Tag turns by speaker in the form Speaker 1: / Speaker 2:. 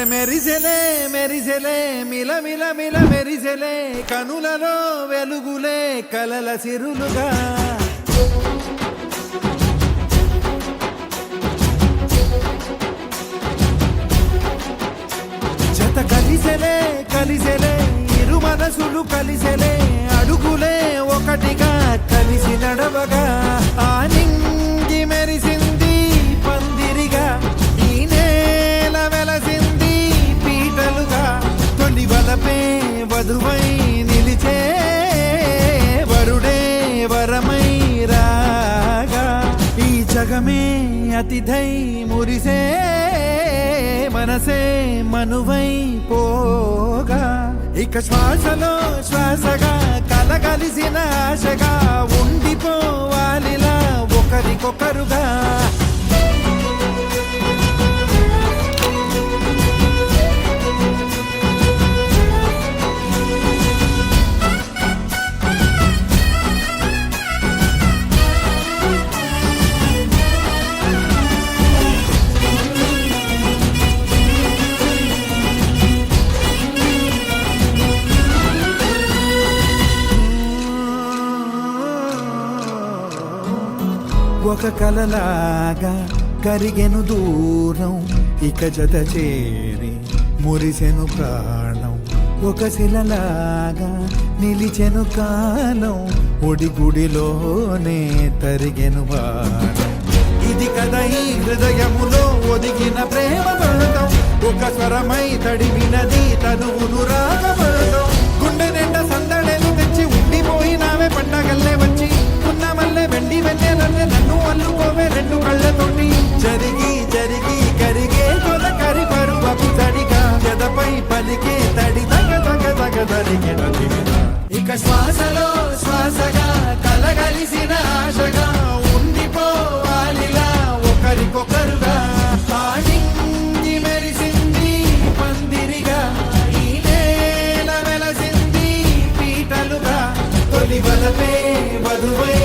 Speaker 1: అరే మెరిసెలే మెరిసెలే మిల మిల మిల మెరిసెలే కనులలో వెలుగులే కలల సిరులుగా జత కలిసెలే కలిసెలే ఇరు మనసులు కలిసెలే అడుగులే ఒకటిగా కలిసి నడవగా ఆ నింగి మెరిసింది పందిరిగా ఈ నేల వెలసింది పీటలుగా తొలి వలపే వధువై నిలిచే వరుడే వరమై రాగా ఈ జగమే అతిథై మురిసే మనసే మనువై పోగా ఇక శ్వాసలో శ్వాసగా కలగలిసిన ఆశగా ఉండిపోవాలిలా ఒకరికొకరుగా ఒక కలలాగా కరిగెను దూరం ఇక జత చేరి మురిసెను ప్రాణం ఒక శిలలాగా నిలిచెను కాలం ఒడిగుడిలోనే తరిగెను వారం ఇది కదా ఈ హృదయములో ఒదిగిన ప్రేమ పడతాం ఒక స్వరమై తడివినది తనువును రాగపడతాం గుండె నిండా సందడేలు తెచ్చి ఉండిపోయినావే పండగల్లే వచ్చి ఉన్న మల్లె వెండి వెన్నెలల్లే నన్ను అల్లుకోవే రెండు కళ్ళతోటి జరిగి జరిగి కరిగే తొలకరి పరువపు తడిగా ఎదపై పలికే తడి తగ తగ తగ తరిగిన ఇక శ్వాసలో శ్వాసగా కలగలిసిన ఆశగా ఉండిపోవాలిలా ఒకరికొకరుగా ఆడింది మెరిసింది పందిరిగా ఈ నేల వెలసింది పీటలుగా తొలి వలపే వధువై